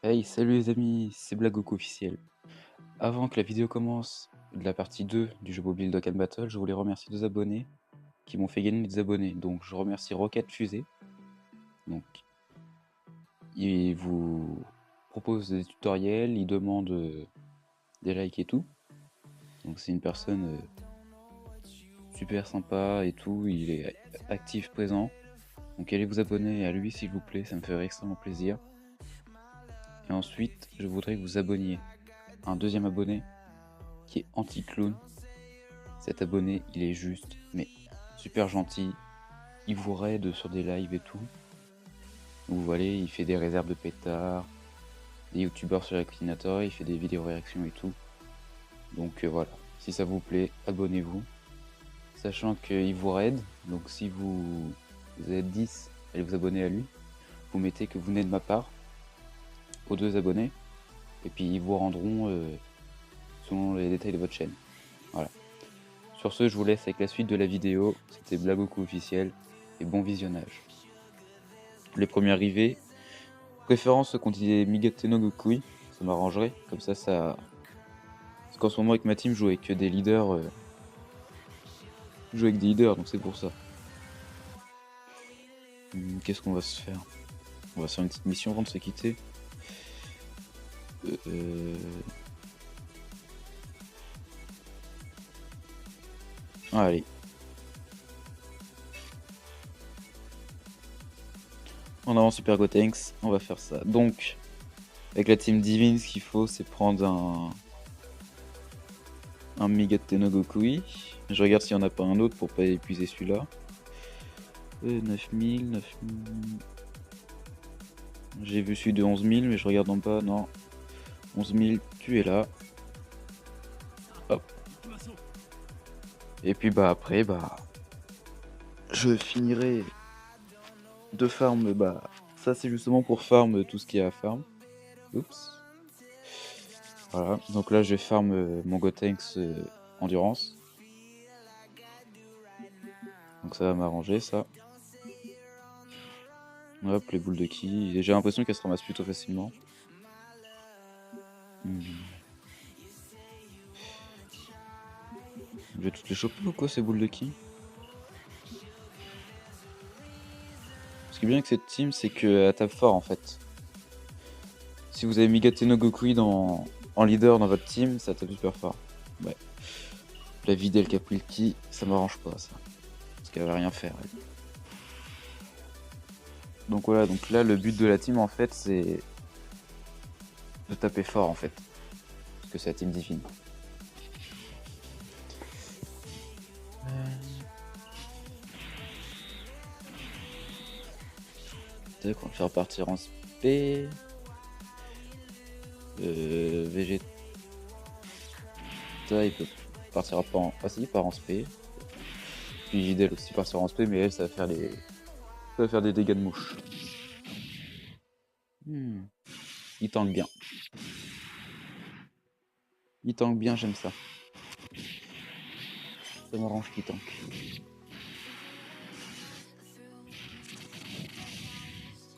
Hey, salut les amis, c'est Blagoku officiel. Avant que la vidéo commence de la partie 2 du jeu mobile Dokkan Battle, je voulais remercier 2 abonnés qui m'ont fait gagner des abonnés. Donc je remercie Rocket Fusée. Donc il vous propose des tutoriels, il demande des likes et tout. Donc c'est une personne super sympa et tout, il est actif, présent. Donc allez vous abonner à lui s'il vous plaît, ça me ferait extrêmement plaisir. Et ensuite, je voudrais que vous abonniez à un deuxième abonné qui est Anti-Clown. Cet abonné, il est juste, mais super gentil. Il vous raide sur des lives et tout. Vous voyez, il fait des réserves de pétards, des youtubeurs sur Akinator, il fait des vidéos réactions et tout. Donc voilà, si ça vous plaît, abonnez-vous. Sachant qu'il vous raide, donc si vous êtes 10, allez vous abonner à lui. Vous mettez que vous venez de ma part, aux 2 abonnés, et puis ils vous rendront selon les détails de votre chaîne. Voilà. Sur ce, je vous laisse avec la suite de la vidéo. C'était Blagoku officiel, et bon visionnage. Les premiers arrivés, préférence quand il est Migate no Gokui, ça m'arrangerait, comme ça. Parce qu'en ce moment avec ma team, je joue avec des leaders, donc c'est pour ça. Qu'est-ce qu'on va se faire? On va se faire une petite mission avant de se quitter. Allez. En avant Super Gotenks, on va faire ça. Donc, avec la team Divine, ce qu'il faut, c'est prendre un Migate no Gokui. Je regarde s'il n'y en a pas un autre pour pas épuiser celui-là. 9000, 9000... J'ai vu celui de 11000, mais je regarde en bas, non. 11000, tu es là. Hop. Et puis bah après, bah... je finirai de farm, bah... ça c'est justement pour farm tout ce qu'il y a à farm. Oups. Voilà, donc là je vais farm mon Gotenks Endurance. Donc ça va m'arranger ça. Hop, les boules de ki. J'ai l'impression qu'elles se ramassent plutôt facilement. Je vais toutes les choper ou quoi ces boules de ki? Ce qui est bien avec cette team, c'est qu'elle tape fort en fait. Si vous avez Migate no Gokui en leader dans votre team, ça tape super fort. Ouais. La Videl qui a pris le ki, ça m'arrange pas ça. Parce qu'elle va rien faire. Elle. Donc voilà, donc là le but de la team en fait c'est de taper fort en fait. Parce que c'est la team Divine. On va faire partir en spé. Vegeta il peut partira pas en. Ah si, il part en spé. Puis Videl aussi partira en spé, mais elle ça va faire des. Ça va faire des dégâts de mouche. Il tank bien. Il tank bien, j'aime ça. Ça m'arrange qu'il tank.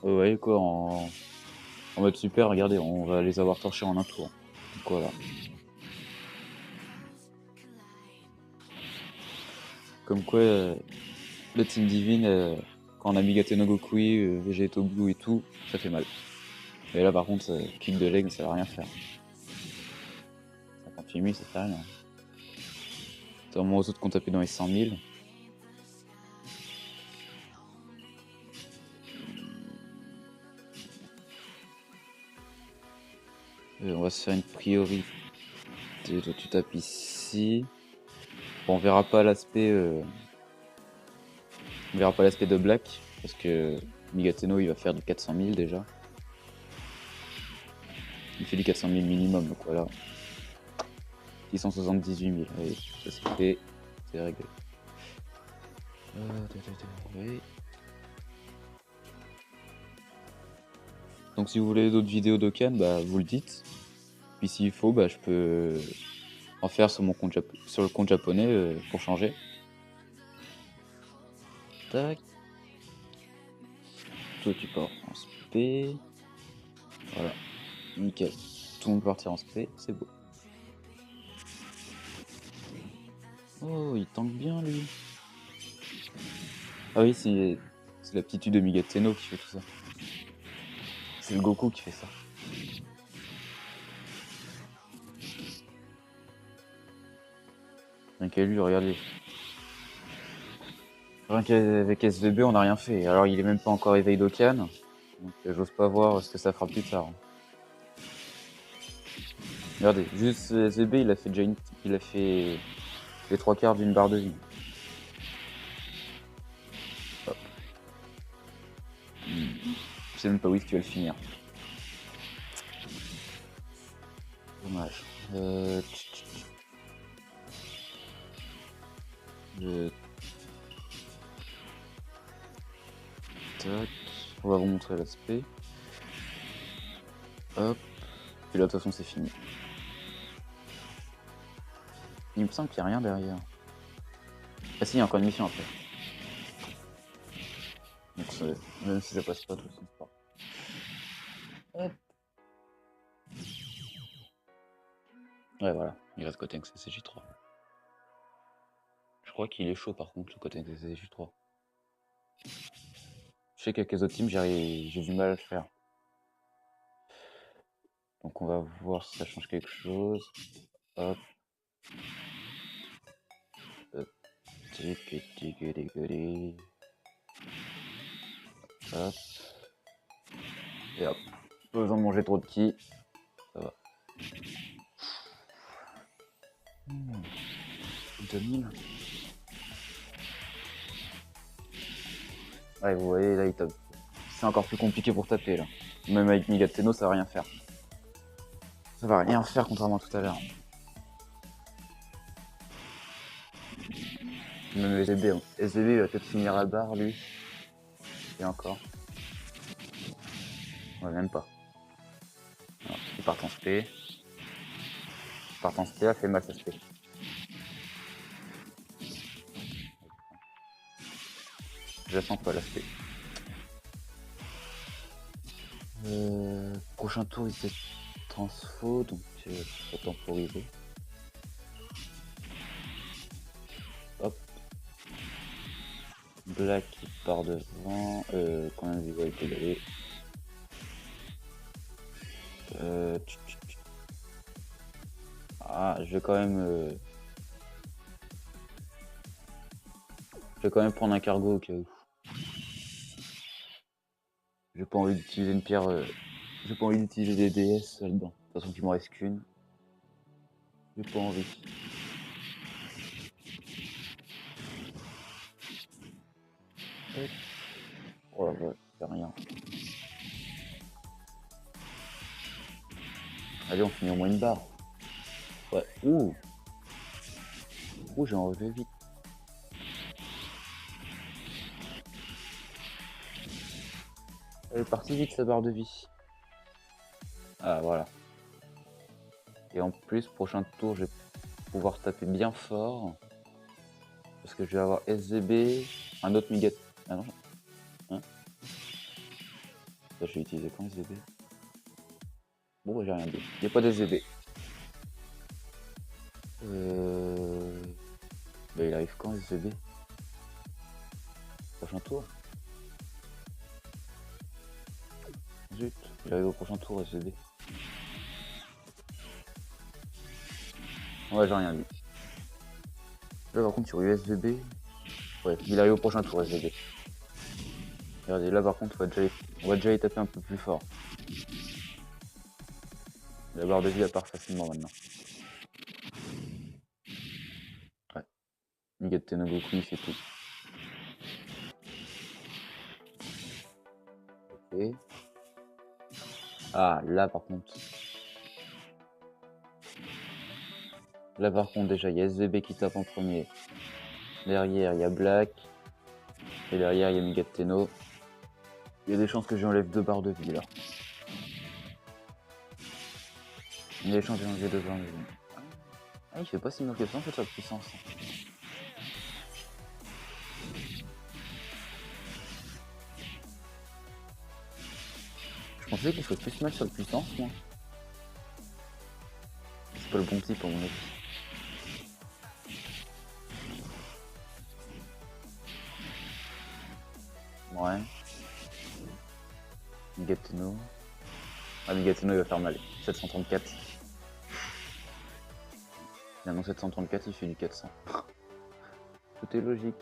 Ouais, quoi, en mode super, regardez, on va les avoir torchés en un tour. Donc voilà. Comme quoi, le Team Divine, quand on a Migate no Gokui, Vegeto Blue et tout, ça fait mal. Mais là par contre, kick de leg, ça va rien faire. 58 000, ça fait rien. Contrairement aux autres qu'on tapait dans les 100 000. On va se faire une priorité. Toi, tu tapes ici. Bon, on verra pas l'aspect. On verra pas l'aspect de Black. Parce que Migateno il va faire du 400 000 déjà. Il fait du 400 000 minimum, donc voilà. 678 000. Allez, ça c'est fait. C'est réglé. Donc si vous voulez d'autres vidéos d'Okan, bah vous le dites. Puis s'il faut, bah je peux en faire sur mon compte sur le compte japonais pour changer. Tac. Toi tu pars en spé. Voilà. Nickel. Tout le monde partir en spé, c'est beau. Oh, il tank bien lui. Ah oui, c'est l'aptitude de Migateno qui fait tout ça. C'est le Goku qui fait ça. Rien qu'à lui, regardez. Rien qu'avec SVB, on n'a rien fait. Alors, il est même pas encore éveillé d'Okan. Donc, j'ose pas voir ce que ça fera plus tard. Regardez, juste SVB, il a fait déjà il a fait les 3/4 d'une barre de vie. Hop. Je sais même pas où est-ce que tu vas le finir. Dommage. Tac. On va vous montrer l'aspect. Hop. Et là, de toute façon, c'est fini. Il me semble qu'il n'y a rien derrière. Ah si, il y a encore une mission après. Donc, même si ça passe pas, tout ça, c'est pas. Hop. Ouais, voilà. Il reste côté CCJ3. Je crois qu'il est chaud, par contre, le côté CCJ3. Je sais qu'avec les autres teams, j'ai du mal à le faire. Donc on va voir si ça change quelque chose. Hop. Hop. Hop. Et hop. Pas besoin de manger trop de ki. Ça va. 2000. Ouais, vous voyez, là, il tape. C'est encore plus compliqué pour taper, là. Même avec Migateno, ça va rien faire. Ça va rien faire, contrairement à tout à l'heure. Même SVB, hein. SVB, il va peut-être finir la barre, lui. Et encore. Ouais, même pas. Alors, il part en spé. Il part en spé, là, fait mal sa spé. Je la sens pas, la spé. Prochain tour, il s'est transfo, donc faut temporiser. Hop. Black qui part devant. Combien de vivois il peut y aller? Ah, je vais quand même prendre un cargo au cas où. J'ai pas envie d'utiliser une pierre. J'ai pas envie d'utiliser des DS là-dedans. De toute façon, qu'il m'en reste qu'une. J'ai pas envie. Oh la vache, c'est rien. Allez, on finit au moins une barre. Ouais. Ouh. Ouh, j'ai enlevé vite. Elle est partie vite sa barre de vie. Ah voilà. Et en plus, prochain tour, je vais pouvoir taper bien fort. Parce que je vais avoir SVB, un autre Migat. Ah non. Hein, ça, je vais utiliser quand SVB? Bon, bah, j'ai rien dit. Il n'y a pas d'SVB. Bah, il arrive quand SVB? Prochain tour? Zut, il arrive au prochain tour SVB. Ouais, j'ai rien dit. Là, par contre, sur USVB, ouais, il arrive au prochain tour SVB. Regardez, là, par contre, on va déjà y taper un peu plus fort. La barre de vie, elle part facilement maintenant. Ouais. Migateno Goku, il fait tout. Ok. Ah, là, par contre. Là, par contre, déjà, il y a SVB qui tape en premier. Derrière, il y a Black. Et derrière, il y a Migateno. Il y a des chances que j'enlève 2 barres de vie, là. Il y a des chances que j'enlève 2 barres de vie. Ah, il fait pas si mal que ça, en fait, sa puissance. Je pensais qu'il ferait plus mal sur la puissance, moi. pas le bon type à mon avis. Ouais. Migateno. Ah, Migateno il va faire mal. 734. Finalement 734 il fait du 400. Tout est logique.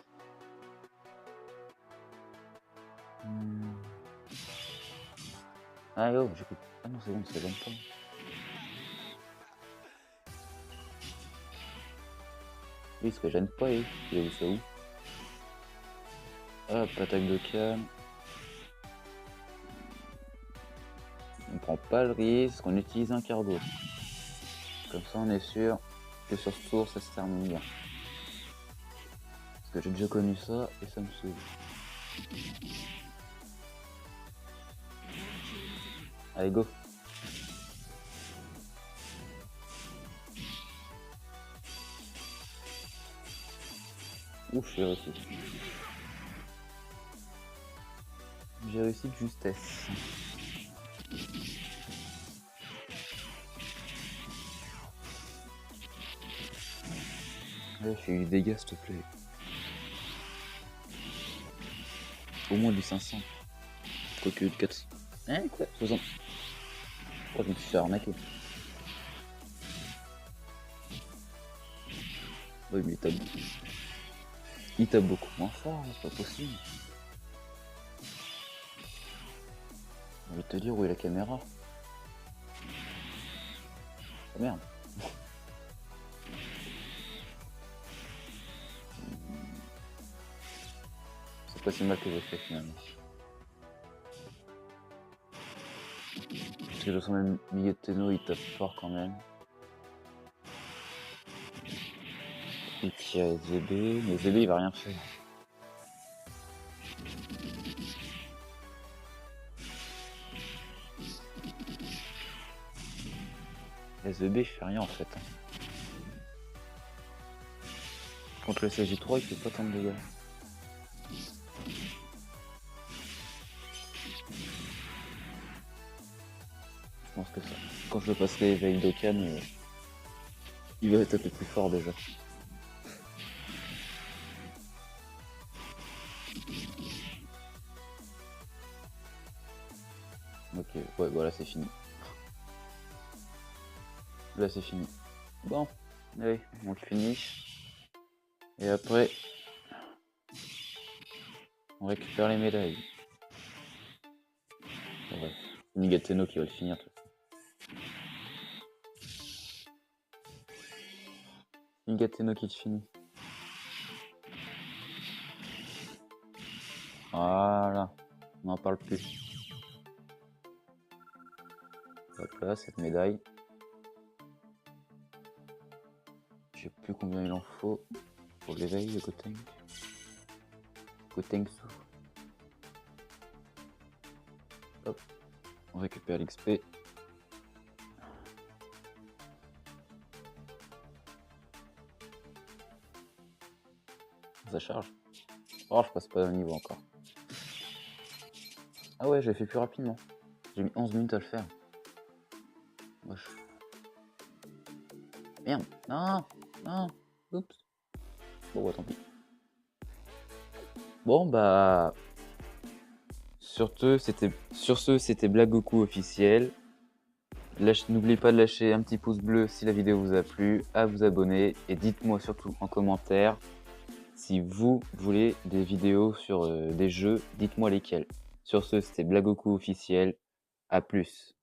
Ah yo, j'écoute. Ah non c'est bon, ça donne pas. Oui, il se régène pas, il a vu ça où? Hop, attaque de calme. On prend pas le risque, on utilise un cargo. Comme ça on est sûr que sur ce tour ça se termine bien. Parce que j'ai déjà connu ça et ça me saoule. Allez go. Ouf, j'ai réussi. J'ai réussi de justesse. Ouais, fais du dégâts s'il te plaît. Au moins du 500. Quoique du 400. Hein quoi 60. Oh, je me suis fait arnaquer. Oui mais il tape beaucoup moins fort, c'est pas possible. Je vais te dire où est la caméra. Oh merde. C'est pas si mal que j'ai fait finalement. Parce que je sens même Migateno il tape fort quand même. Et puis il y a ZB, mais ZB il va rien faire. SVB il fait rien en fait. Contre le CJ3 il fait pas tant de dégâts. Je pense que ça. Quand je le passerai avec Dokkan, il va taper plus fort déjà. Ok, ouais voilà c'est fini. Là c'est fini. Bon, allez, on le finish. Et après, on récupère les médailles. Ouais, c'est Migateno qui va le finir. Migateno qui le finit. Voilà, on n'en parle plus. Hop là, cette médaille. Je sais plus combien il en faut pour l'éveil de Gotenks. Gotenksu. Hop, on récupère l'XP. Ça charge. Oh, je passe pas au niveau encore. Ah ouais, j'ai fait plus rapidement. J'ai mis 11 minutes à le faire. Wesh. Merde, non, non, oups. Bon, bah tant pis. Bon, bah... Sur ce, c'était Blagoku officiel. N'oubliez pas de lâcher un petit pouce bleu si la vidéo vous a plu, à vous abonner et dites-moi surtout en commentaire si vous voulez des vidéos sur des jeux, dites-moi lesquels. Sur ce, c'était Blagoku officiel, à plus.